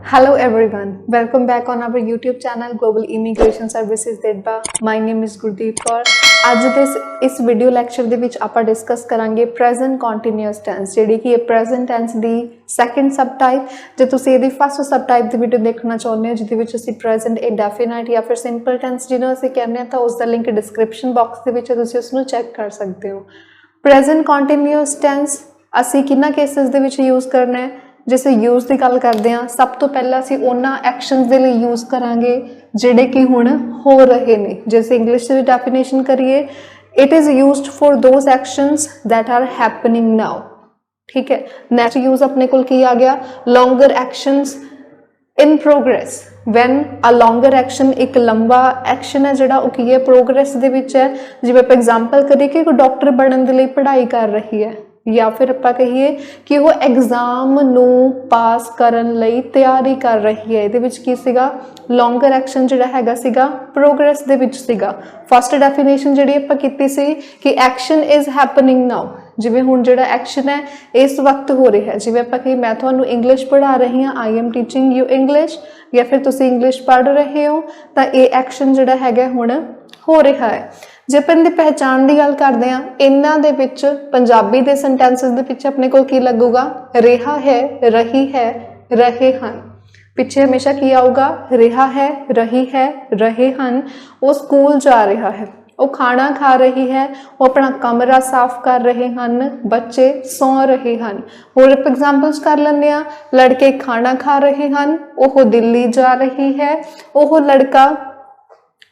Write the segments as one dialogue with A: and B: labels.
A: Hello everyone, welcome back on our YouTube channel Global Immigration Services DEDBA. My name is Gurdeep Kaur. ਅੱਜ ਦੇ ਇਸ video lecture ਦੇ ਵਿੱਚ ਆਪਾਂ discuss ਕਰਾਂਗੇ ਪ੍ਰੈਜ਼ੈਂਟ ਕੰਟੀਨਿਊਅਸ ਟੈਂਸ ਜਿਹੜੀ ਕਿ ਇਹ ਪ੍ਰੈਜ਼ੈਂਟ ਟੈਂਸ ਦੀ ਸੈਕੰਡ ਸਬ ਟਾਈਪ। ਜੇ ਤੁਸੀਂ ਇਹਦੀ ਫਸਟ ਸਬ ਟਾਈਪ ਦੀ ਵੀਡੀਓ ਦੇਖਣਾ ਚਾਹੁੰਦੇ ਹੋ ਜਿਹਦੇ ਵਿੱਚ ਅਸੀਂ ਪ੍ਰੈਜ਼ੈਂਟ ਇੰਡੈਫਿਨਾਈਟ ਜਾਂ ਫਿਰ ਸਿੰਪਲ ਟੈਂਸ ਜਿਹਨੂੰ ਅਸੀਂ ਕਹਿੰਦੇ ਹਾਂ ਤਾਂ ਉਸ ਦਾ ਲਿੰਕ ਡਿਸਕ੍ਰਿਪਸ਼ਨ ਬਾਕਸ ਦੇ ਵਿੱਚ ਤੁਸੀਂ ਉਸ ਨੂੰ ਚੈੱਕ ਕਰ ਸਕਦੇ ਹੋ। ਪ੍ਰੈਜ਼ੈਂਟ ਕੰਟੀਨਿਊਅਸ ਟੈਂਸ ਅਸੀਂ ਕਿੰਨਾ ਕੇਸਿਸ ਦੇ ਵਿੱਚ ਯੂਜ਼ ਕਰਨਾ ਹੈ। जिसे यूज़ की गल करते हैं सब तो पहला असी उन्होंने एक्शनस के लिए यूज़ करांगे जिहड़े कि हुण हो रहे ने। जैसे इंग्लिश से डेफिनेशन करिए it is used for those actions that are happening now. ठीक है, नैक्सट यूज़ अपने कोल की आ गया longer actions in progress. When a longer action एक लंबा एक्शन है जिहड़ा की है प्रोग्रेस दे विच है। जिवें आपां एग्जाम्पल करिए कि कोई डॉक्टर बनने के लिए पढ़ाई कर रही है या फिर आप कहिए कि वो एग्जाम नू पास करन लई तैयारी कर रही है। ये की सीगा लॉन्गर एक्शन जिहड़ा हैगा सीगा प्रोग्रेस दे विच सीगा। फस्ट डेफिनेशन जिहड़ी आपां कीती सी कि एक्शन इज़ हैपनिंग नाउ। जिवें हुण जिहड़ा एक्शन है इस वक्त हो रहा है। जिवें आपां कही मैं तुहानू इंग्लिश पढ़ा रही हाँ, I am teaching you English, या फिर तुसीं इंग्लिश पढ़ रहे हो तो ये एक्शन जिहड़ा हैगा हुण हो रहा है। जे अपन दी पहचान की गल करते हैं इन्हां दे विच पंजाबी दे सेंटेंसिस दे पिछे अपने कोल की लगूगा रहा है, रही है, रहे हन। पिछे हमेशा की आऊगा रहा है, रही है, रहे हन। वो स्कूल जा रहा है, वो खाना खा रही है, वो अपना कमरा साफ कर रहे हैं, बच्चे सौ रहे हैं। होर एग्जाम्पल्स कर लेंगे आ लड़के खाना खा रहे हैं, वो दिल्ली जा रही है, वो लड़का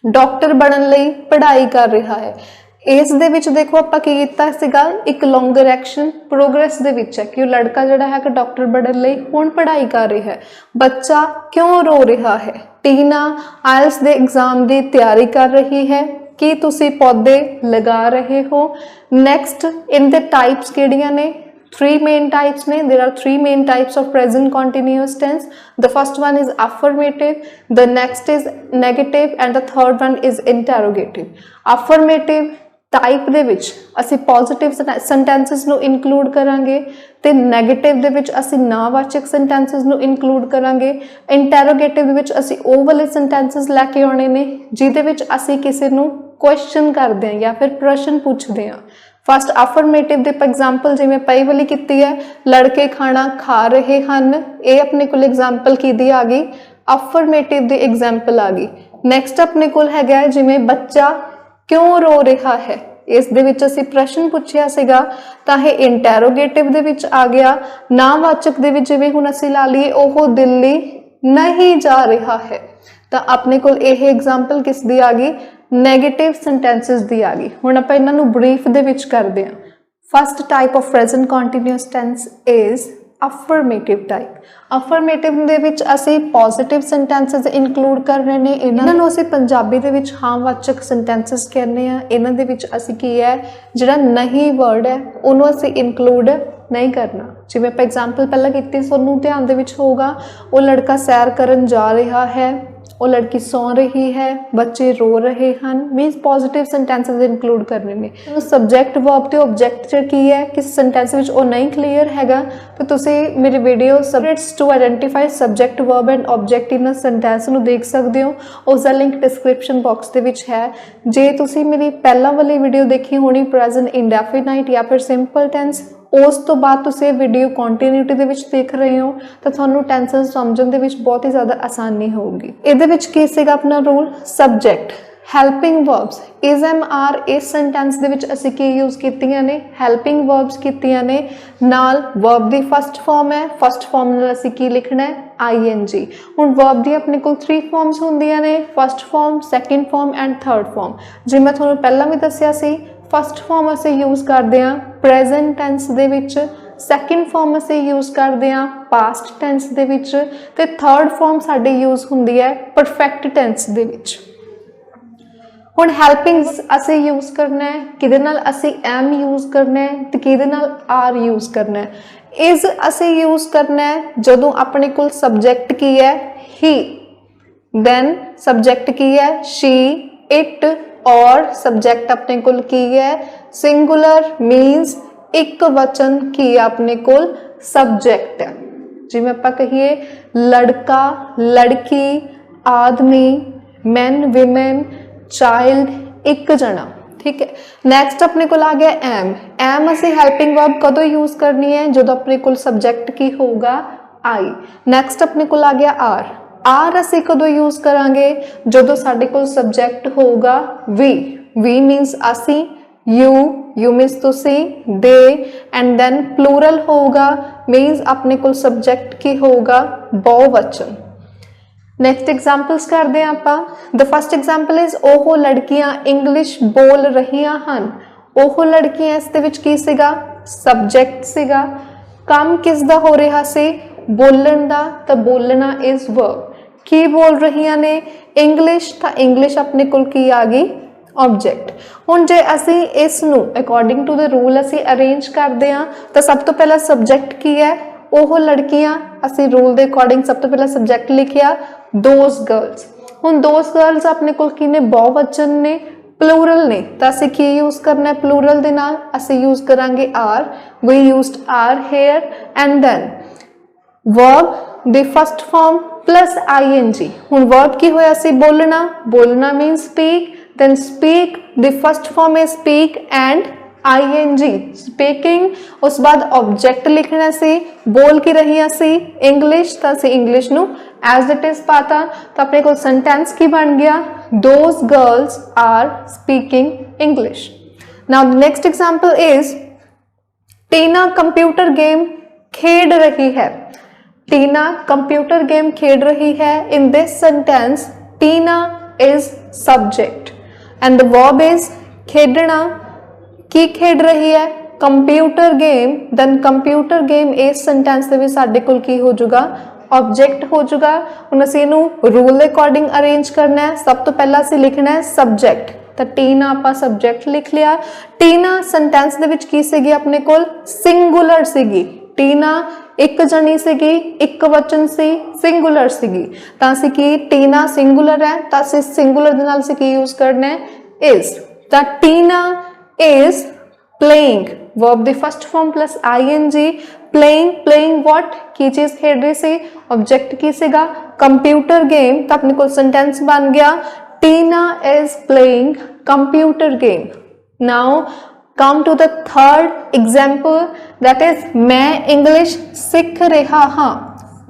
A: डॉक्टर बनने लई पढ़ाई कर रहा है। इस दे विच देखो आपां की कीता सीगा एक लॉन्गर एक्शन प्रोग्रेस दे विच है कि लड़का जिहड़ा है कि डॉक्टर बनने लई हुण पढ़ाई कर रहा है। बच्चा क्यों रो रहा है। टीना आइल्स दे एग्जाम की तैयारी कर रही है कि तुसी पौधे लगा रहे हो। नेक्स्ट इन द टाइप्स किहड़ियां ने three main types ने। there are three main types of present continuous tense. The first one is affirmative, the next is negative and the third one is interrogative. Affirmative type दे विच असी positive sentences नू include करांगे ते negative दे विच असी नावाचक sentences नू include करांगे। इंटैरोगेटिव दे विच असी ओ वाले सेंटेंसिस लैके आने ने जिहदे विच असी किसी नू क्वेश्चन करते हैं या फिर प्रश्न पूछते हैं। फस्ट अफर्मेटिव दे एग्जाम्पल जिवें पई वाली कीती है लड़के खाना खा रहे हैं, ये अपने को एग्जाम्पल की दी आ गई अफर्मेटिव दी एग्जाम्पल आ गई। नैक्सट अपने को हैगा जिवें बच्चा क्यों रो रहा है, इस दे विच असीं प्रश्न पूछिया सीगा तां ये इंटैरोगेटिव दे विच आ गया। नावाचक दे विच जिवें हुण असीं ला लईए ओह दिल्ली नहीं जा रहा है तां अपने कोल यह एग्जाम्पल किस दी आ गई नैगेटिव सेंटेंसिस दी आ गई। हुण आपां इन्हां नूं ब्रीफ दे विच करदे हां। First type of present continuous tense is affirmative type. Affirmative दे विच असीं पॉजिटिव सेंटेंसिस इनकलूड कर रहे हैं। इन्हां नूं असीं पंजाबी दे विच हाँ वाचक सेंटेंसिस कहने आ। इन्हां दे विच असीं की है जिहड़ा नहीं वर्ड है उहनूं असीं इनकलूड नहीं करना। जिवें आपां एग्जाम्पल पहला कीती सोनू ध्यान दे विच होगा वो लड़का सैर करन जा रहा है, वो लड़की सौ रही है, बच्चे रो रहे हैं। मीनस पॉजिटिव सेंटेंसिस इनकलूड करने में सबजैक्ट वर्ब तो ऑब्जैक्ट की है किस सेंटेंस में वो नहीं क्लीयर हैगा तो तुसी मेरी video subjects to identify subject verb and object in sentence नूं देख सकते हो। उसका लिंक डिस्क्रिप्शन बॉक्स दे विच है। जे तुसी मेरी पहला वाली वीडियो देखी होनी प्रेजेंट इंडेफिनाइट या फिर सिंपल टेंस उस तो बाद तुसी वीडियो कंटिन्यूटी दे विच देख रहे हो तो तुहानूं टेंसेस समझण दे विच बहुत ही ज़्यादा आसानी होगी। इहदे विच की सीगा अपना rule subject helping verbs is am are इस सेंटेंस दे विच असीं की यूज़ कीतियां ने हैल्पिंग वर्ब्स कीतियां ने नाल वर्ब दी फस्ट फॉर्म है। फस्ट फॉर्म नाल असीं की लिखना है ING। हुण वर्ब दी अपने कोल 3 फॉर्म्स हुंदियां ने first form second form and third form. जिवें मैं तुहानूं पहला भी दस्सिया सी फस्ट फॉर्म असीं यूज़ करते हैं प्रेजेंट टेंस दे विच, सैकेंड फॉर्म असीं यूज़ करते हैं पास्ट टेंस दे विच ते थर्ड फॉर्म साडी यूज़ हुंदी है परफेक्ट टेंस दे विच। हुण हैल्पिंग असीं यूज़ करना है किहदे नाल असीं एम यूज़ करना है ते किहदे नाल आर यूज़ करना है। इज असीं यूज़ करना है जदों अपने कोल सब्जैक्ट की है ही, दैन सब्जैक्ट की है शी इट और सब्जैक्ट अपने कोल की है सिंगुलर मीन्स एक वचन की अपने कोल सब्जैक्ट है। जिवें आपां कहिए लड़का लड़की आदमी मैन विमेन चाइल्ड एक जना, ठीक है। नैक्सट अपने को आ गया एम असी हैल्पिंग वर्ब कदों यूज करनी है जो अपने को सब्जैक्ट की होगा आई। नैक्सट अपने को आ गया आर असी कदों यूज करांगे जो साडे कोल सब्जैक्ट होगा वी मीनस असी, यू मीनस तुसी, दे एंड देन प्लूरल होगा मीनस अपने को सब्जैक्ट की होगा बहुवचन। नैक्सट एग्जाम्पल्स करते हैं आप। द फर्स्ट एग्जाम्पल इज ओह लड़कियां इंग्लिश बोल रहियां हन। ओह लड़कियां इस दे विच की सीगा सब्जैक्ट सीगा। काम किस दा हो रहा सी बोलन दा, तो बोलना इज वर्ब। की बोल रहियां ने इंग्लिश, तो इंग्लिश अपने कोल की आ गई ऑब्जेक्ट। हुण जे असी इस नू अकॉर्डिंग टू द रूल असी अरेंज करते हैं तो सब तो पहला सब्जैक्ट की है ओह लड़कियां, असी रूल के अकॉर्डिंग सब तो पहला सब्जैक्ट लिखिया दोज गर्ल्स। हुण दोज गर्ल्स अपने कोल की ने बहुवचन ने प्लूरल ने, तो असी की यूज करना है प्लूरल दे नाल असी यूज करांगे are. We used are here and then verb the first form plus ING. हुण वर्ब की होया सी बोलना, बोलना means speak, then speak the first form is speak and ING speaking. उस बाद ऑब्जेक्ट लिखना सी, बोल की रही सी इंग्लिश, तो असी इंग्लिश नू एज इट इज पाता, तो अपने को सेंटेंस की बन गया those girls are speaking English. Now next example is Tina computer game खेड रही है। टीना कंप्यूटर गेम खेड रही है। In this sentence Tina is subject and the verb is खेडना। की खेड रही है computer game, then computer game इस सेंटेंस दे विच साडे कोल की हो जाऊगा ऑब्जेक्ट हो जाऊगा। हुण असीं इहनूं रूल दे अकॉर्डिंग अरेंज करना है। सब तो पहला असीं लिखना है सब्जेक्ट, तो टीना आपां सब्जेक्ट लिख लिया। टीना सेंटेंस दे विच की सीगी अपने कोल सिंगुलर सीगी। टीना एक जनी सीगी, एक वचन सी, सिंगुलर सीगी, तो असीं की टीना सिंगुलर है तो असीं सिंगुलर दे नाल असीं की यूज करना है इज। तो टीना is playing verb the first form plus ing playing what की चीज खेड रही सी, ऑब्जेक्ट की सीगा कंप्यूटर गेम, तो अपने को सेंटेंस बन गया Tina is playing computer game. Now come to the third example that is मैं इंग्लिश सीख रहा हाँ।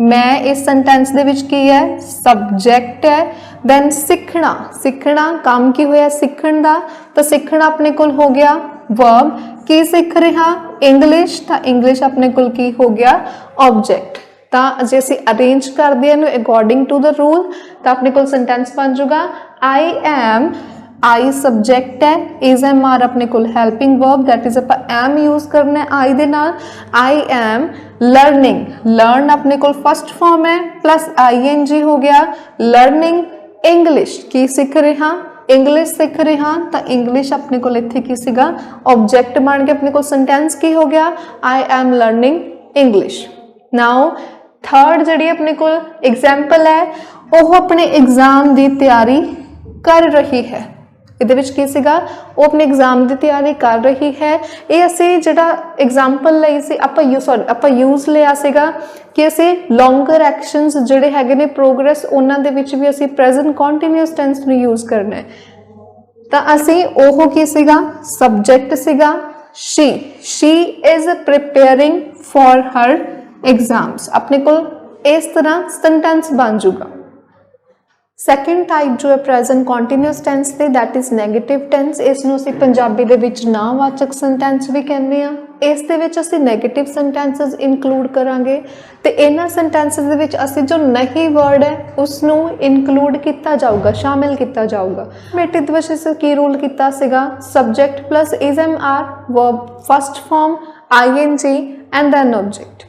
A: मैं इस सेंटेंस दे विच की है सब्जेक्ट है, देन सीखना, सीखना काम की होया सीखण दा, तो सीखना अपने कोल हो गया वर्ब। की सीख रहा इंग्लिश, तो इंग्लिश अपने कोल की हो गया ऑब्जेक्ट। तो जे असीं अरेंज कर दिए अकॉर्डिंग टू द रूल तो अपने कोल सेंटेंस बन जाऊगा आई एम, आई सब्जेक्ट है, इज एम आर अपने कोल हेल्पिंग वर्ब, दैट इज आप एम यूज करना है आई दे नाल। आई एम लर्निंग, लर्न अपने कोल फर्स्ट फॉर्म है प्लस आईएनजी हो गया लर्निंग इंग्लिश। की सीख रहा इंग्लिश सीख रहा, तो इंग्लिश अपने कोल इत्थे की सीगा ऑब्जेक्ट बन के अपने कोल सेंटेंस की हो गया I am learning English. Now third जिहड़ी अपने कोल एग्जाम्पल है वो अपने एग्जाम की तैयारी कर रही है। ਇਹਦੇ ਵਿੱਚ ਕੀ ਸੀਗਾ ਉਹ ਆਪਣੇ एग्जाम ਦੀ ਤਿਆਰੀ ਕਰ ਰਹੀ ਹੈ। ਇਹ ਅਸੀਂ ਜਿਹੜਾ एग्जाम्पल ਲਈ ਸੀ ਆਪਾਂ ਯੂਜ਼ ਲਿਆ ਸੀਗਾ ਕਿ ਅਸੀਂ ਲੌਂਗਰ ਐਕਸ਼ਨਸ ਜਿਹੜੇ ਹੈਗੇ ਨੇ ਪ੍ਰੋਗਰੈਸ ਉਹਨਾਂ ਦੇ ਵਿੱਚ ਵੀ ਅਸੀਂ ਪ੍ਰੈਜ਼ੈਂਟ ਕੰਟੀਨਿਊਸ ਟੈਂਸ ਨੂੰ ਯੂਜ਼ ਕਰਨਾ ਹੈ। ਤਾਂ ਅਸੀਂ ਉਹ ਕੀ ਸੀਗਾ ਸਬਜੈਕਟ ਸੀਗਾ she is preparing for her exams। अपने को इस तरह सेंटेंस बन जाऊगा। सैकेंड टाइप जो है प्रेजेंट कॉन्टीन्यूअस टेंस से दैट इज नैगेटिव टेंस। इसनूं असीं पंजाबी दे विच नावाचक सेंटेंस भी कहने आ। इस दे विच असीं नैगेटिव सेंटेंसेस इनकलूड करांगे ते इन्हां सेंटेंसेस दे विच असीं जो नहीं वर्ड है उसनूं इनकलूड किया जाऊगा, शामिल किया जाऊगा। बेटे दे विच असीं की रूल किया सीगा subject plus is am are verb first form ING and then object.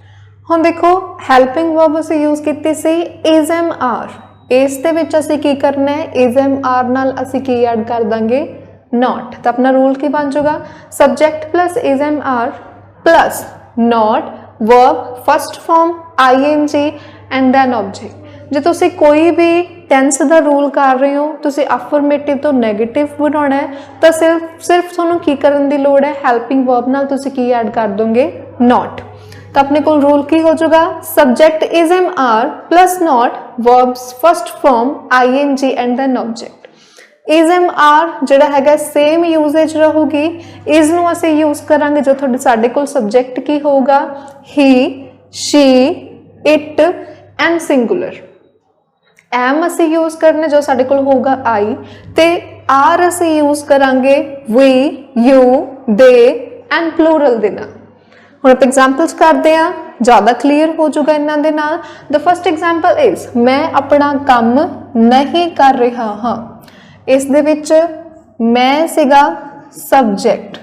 A: हुण देखो हेल्पिंग वर्ब असीं यूज कीती सी इज एम आर। इस दे विच असीं की करना है इज एम आर नाल असीं की ऐड कर देंगे नॉट। तो अपना रूल की बन जाएगा subject plus is am are plus not verb first form ING and then object. जो तुसीं कोई भी टेंस का रूल कर रहे हो तुसीं अफर्मेटिव तो नैगेटिव बनाना है तो सिर्फ तुहानूं की करन दी लोड़ है हेल्पिंग वर्ब नाल तुसीं की ऐड कर दोगे नॉट। तो अपने को रूल की हो जाएगा subject is am are plus not verbs first form ING and then object. Is am are जिहड़ा हैगा सेम यूजेज रहूगी, इज नूं असीं यूज करांगे जो तुहाडे साडे कोल सब्जेक्ट की होगा he she it and singular. Am असी यूज करने जो साडे कोल होगा आई, ते आर असी यूज करांगे we you they and plural दे नाल। हुण आप एग्जांपल्स करते हैं ज़्यादा क्लीयर हो जाएगा इन्हां दे नाल। द फर्स्ट एग्जांपल इज मैं अपना काम नहीं कर रहा हाँ। इस दे विच मैं सीगा सब्जेक्ट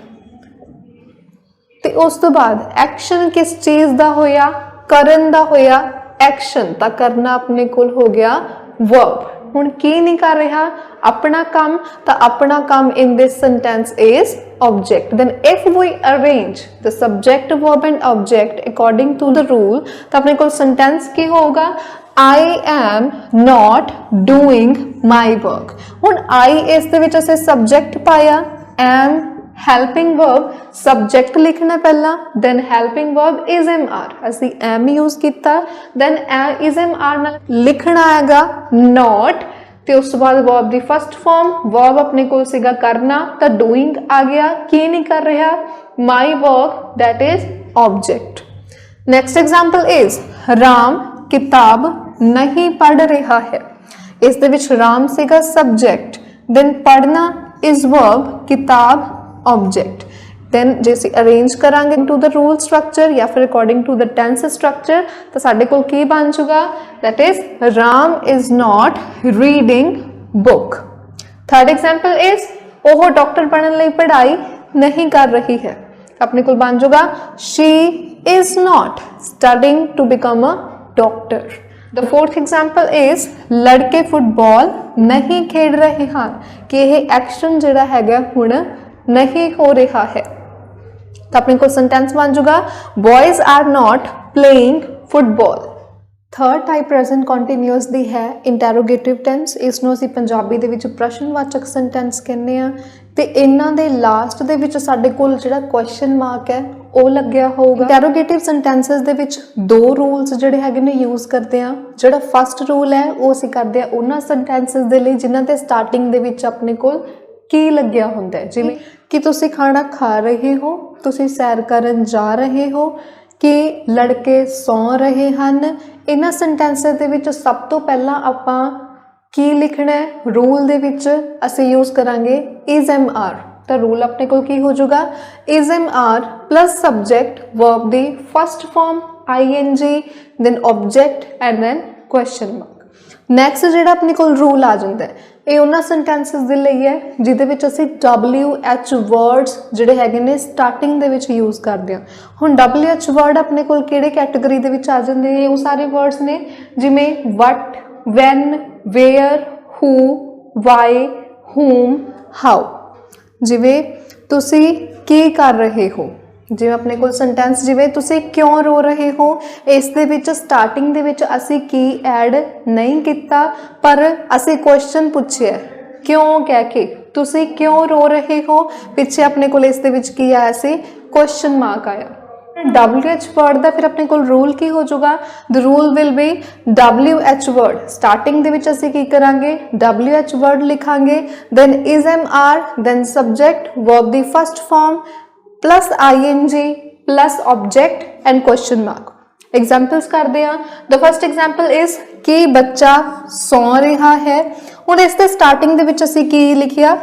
A: ते उस तो बाद एक्शन किस चीज़ दा होया, करन दा होया एक्शन, ता करना अपने कोल हो गया वर्ब। हुण की नहीं कर रहा अपना काम, ता अपना काम in this sentence is object. Then if we arrange the subject verb and object according to the rule, तो अपने कोल सेंटेंस की होगा I am not doing my work। हुण I इस दे विच असीं सब्जेक्ट पाया, am हेल्पिंग वर्ब सब्जेक्ट लिखना पहला, then helping verb is am are असी एम यूज किया, देन इज एम आर नाल लिखना हैगा नॉट, ते उस तो बाद वर्ब दी फर्स्ट फॉर्म वर्ब अपने कोल सीगा करना, तो डूइंग आ गया, की नहीं कर रहा my work that is object. Next example is Ram किताब नहीं पढ़ रहा है। इस दे विच राम सीगा सब्जेक्ट, देन पढ़ना इज वर्ब, किताब ऑब्जेक्ट। देन जे असीं अरेंज करांगे टू द रूल स्ट्रक्चर या फिर according to the tense structure, तो साडे कोल की बन जाऊगा that is Ram is not reading book. Third example is ओह डॉक्टर बनने लई पढ़ाई नहीं कर रही है, अपने कोल बन जाऊगा she is not studying to become a doctor. The fourth example is लड़के फुटबॉल नहीं खेड रहे हैं, कि यह एक्शन जिहड़ा हैगा हुण नहीं हो रहा है, तो अपने को सेंटेंस बन जाऊगा boys are not playing football. Third type present continuous दी है इंटैरोगेटिव टेंस। इसनूं असीं पंजाबी दे विच प्रश्नवाचक सेंटेंस कहने आ, ते इन्हां दे लास्ट दे विच साडे कोल जिहड़ा क्वेश्चन मार्क है वो लग्या होगा। इंटैरोगेटिव सेंटेंसेस दे विच दो रूल्स जिहड़े हैगे ने यूज करते हैं। जिहड़ा फर्स्ट रूल है वो असीं करदे आ उन्हां सेंटेंसेस दे लई जिन्हां दे स्टार्टिंग दे विच अपने कोल की लग्या हुंदा है, जिवें कि तुसी खाना खा रहे हो, तुसी सैर करन जा रहे हो, कि लड़के सौ रहे हैं। इन्हां सेंटेंसेस दे विच सब तो पहला आपां की लिखना है, रूल दे विच असीं यूज करांगे इज एम आर। तो रूल अपने को की हो जाएगा is am are plus subject verb दी first form ING, then object and then question mark. Next जिहड़ा अपने को रूल आ जाता है ये उन्हां सेंटेंसेस दे लई है जिहदे विच असीं WH वर्ड्स जिहड़े हैगे ने स्टार्टिंग दे विच यूज करदे हां। हुण WH वर्ड अपने कोल किहड़े कैटेगरी दे विच आ जांदे ने, वो सारे वर्ड्स ने जिवें what, when, where, who, why, whom, how. जिवें तुसी की कर रहे हो, जिवें अपने कोल सेंटेंस जिवें तुसी क्यों रो रहे हो, इस दे विच स्टार्टिंग दे विच असी की ऐड नहीं किया, पर असी क्वेश्चन पूछे क्यों कह के तुसी क्यों रो रहे हो, पिछे अपने कोल इस दे विच की आया सी क्वेश्चन मार्क आया। WH वर्ड का फिर अपने को रूल की हो जाएगा, the rule will be WH word starting दे विच असीं की करांगे WH वर्ड लिखांगे, then is am are, then subject verb दी first form plus ING plus object and question mark. Examples करते हैं। द फर्स्ट एग्जाम्पल इज कि बच्चा सौ रहा है। हुण इस दे स्टार्टिंग दे विच असीं की लिखिया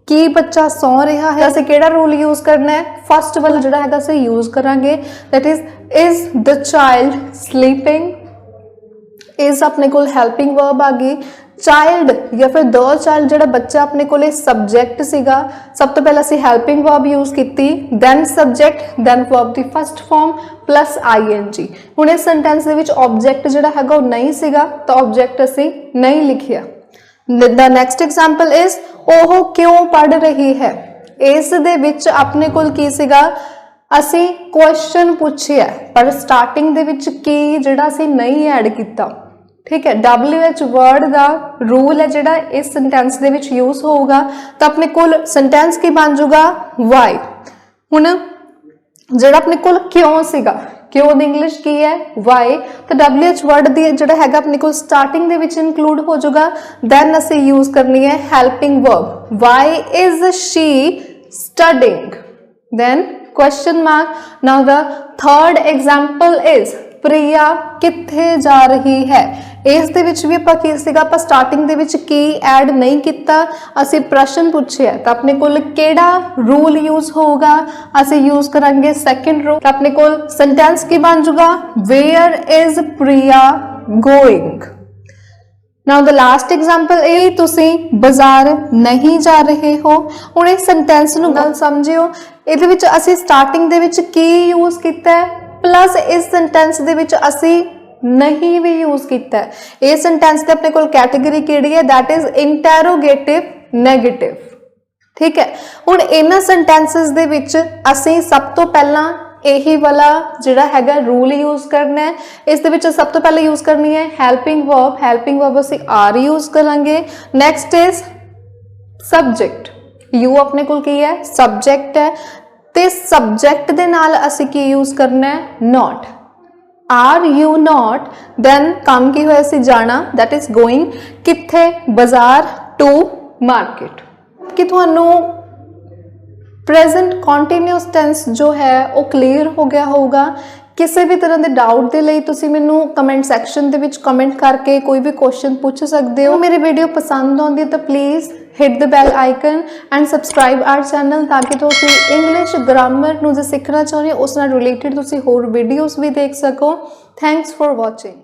A: कि बच्चा सौ रहा है, असीं किहड़ा रूल यूज करना है, फर्स्ट वाला जिहड़ा हैगा असीं यूज करांगे that is the child sleeping. Is अपने कोल हेल्पिंग वर्ब आ गई, चाइल्ड या फिर द चाइल्ड जिहड़ा बच्चा अपने कोले सब्जेक्ट सीगा, सब तो पहला असीं हेल्पिंग वर्ब यूज कीती, दैन सब्जेक्ट, दैन वर्ब दी फर्स्ट फॉर्म प्लस ING। हुण इस सेंटेंस दे विच ऑब्जेक्ट जिहड़ा हैगा वो नहीं सीगा, तो ऑब्जेक्ट असीं नहीं लिखिया। द नेक्स्ट एग्जाम्पल इज ओह क्यों पढ़ रही है। इस दे विच अपने कोल की सीगा, असीं क्वेश्चन पूछिया पर स्टार्टिंग दे विच की जिहड़ा असीं नहीं ऐड कीता। ठीक है, WH वर्ड का रूल है जिहड़ा इस सेंटेंस दे विच यूज होगा, तो अपने कोल सेंटेंस की बन जाऊगा वाई। हुण ਜਿਹੜਾ ਆਪਣੇ ਕੋਲ ਕਿਉਂ ਸੀਗਾ, ਕਿਉਂ ਦੀ ਇੰਗਲਿਸ਼ ਕੀ ਹੈ ਵਾਈ, ਤਾਂ WH ਵਰਡ ਦੀ ਜਿਹੜਾ ਹੈਗਾ ਆਪਣੇ ਕੋਲ ਸਟਾਰਟਿੰਗ ਦੇ ਵਿੱਚ ਇਨਕਲੂਡ ਹੋ ਜਾਊਗਾ। ਦੈਨ ਅਸੀਂ ਯੂਜ਼ ਕਰਨੀ ਹੈ helping verb, Y is Shri studying, then question mark। now the third example is Priya ਕਿੱਥੇ ਜਾ ਰਹੀ ਹੈ। ਇਸ ਦੇ ਵਿੱਚ ਵੀ ਆਪਾਂ ਕੀ ਸੀਗਾ, ਆਪਾਂ ਸਟਾਰਟਿੰਗ ਦੇ ਵਿੱਚ ਕੀ ਐਡ ਨਹੀਂ ਕੀਤਾ, ਅਸੀਂ ਪ੍ਰਸ਼ਨ ਪੁੱਛਿਆ ਤਾਂ ਆਪਣੇ ਕੋਲ ਕਿਹੜਾ ਰੂਲ ਯੂਜ਼ ਹੋਊਗਾ, ਅਸੀਂ ਯੂਜ਼ ਕਰਾਂਗੇ ਸੈਕੰਡ ਰੂਲ। ਤਾਂ ਆਪਣੇ ਕੋਲ ਸੈਂਟੈਂਸ ਕੀ ਬਣ ਜਾਊਗਾ, where is Priya going. Now the last example ਇਹ ਤੁਸੀਂ ਬਾਜ਼ਾਰ ਨਹੀਂ ਜਾ ਰਹੇ ਹੋ। ਹੁਣ ਇਸ ਸੈਂਟੈਂਸ ਨੂੰ ਗੱਲ ਸਮਝਿਓ, ਇਹਦੇ ਵਿੱਚ ਅਸੀਂ ਸਟਾਰਟਿੰਗ ਦੇ ਵਿੱਚ ਕੀ ਯੂਜ਼ ਕੀਤਾ ਹੈ, ਪਲੱਸ ਇਸ ਸੈਂਟੈਂਸ ਦੇ ਵਿੱਚ ਅਸੀਂ ਨਹੀਂ ਵੀ ਯੂਜ਼ ਕੀਤਾ ਹੈ। ਇਹ ਸੈਂਟੈਂਸ ਦੇ ਆਪਣੇ ਕੋਲ ਕੈਟੇਗਰੀ ਕਿਹੜੀ ਹੈ, ਦੈਟ ਇਜ਼ ਇੰਟਰੋਗੇਟਿਵ ਨੈਗੇਟਿਵ। ਠੀਕ ਹੈ, ਹੁਣ ਇਹਨਾਂ ਸੈਂਟੈਂਸਸ ਦੇ ਵਿੱਚ ਅਸੀਂ ਸਭ ਤੋਂ ਪਹਿਲਾਂ ਇਹੀ ਵਾਲਾ ਜਿਹੜਾ ਹੈਗਾ ਰੂਲ ਯੂਜ਼ ਕਰਨਾ ਹੈ। ਇਸ ਦੇ ਵਿੱਚ ਸਭ ਤੋਂ ਪਹਿਲਾਂ ਯੂਜ਼ ਕਰਨੀ ਹੈ ਹੈਲਪਿੰਗ ਵਰਬ, ਹੈਲਪਿੰਗ ਵਰਬ ਅਸੀਂ ਆਰ ਯੂਜ਼ ਕਰਾਂਗੇ। ਨੈਕਸਟ ਇਜ਼ ਸਬਜੈਕਟ, ਯੂ ਆਪਣੇ ਕੋਲ ਕੀ ਹੈ ਸਬਜੈਕਟ ਹੈ, ਤੇ ਸਬਜੈਕਟ ਦੇ ਨਾਲ ਅਸੀਂ ਕੀ ਯੂਜ਼ ਕਰਨਾ ਹੈ not, are you not. Then ਕੰਮ ਕੀ ਹੋਇਆ ਸੀ ਜਾਣਾ, ਦੈਟ ਇਜ਼ ਗੋਇੰਗ, ਕਿੱਥੇ ਬਾਜ਼ਾਰ, ਟੂ ਮਾਰਕੀਟ। ਕਿ ਤੁਹਾਨੂੰ प्रेजेंट कॉन्टीन्यूअस टेंस जो है वो क्लीयर हो गया होगा। किसी भी तरह के डाउट के लिए तुसी मैनू कमेंट सैक्शन दे विच कमेंट करके कोई भी क्वेश्चन पूछ सकते हो। मेरी वीडियो पसंद आती है तो please hit the bell icon and subscribe our channel, ताकि तुसी इंग्लिश ग्रामर नू जे सीखना चाहते हो उस नाल रिलेटेड तुसी होर वीडियोज़ भी देख सको। Thanks for watching.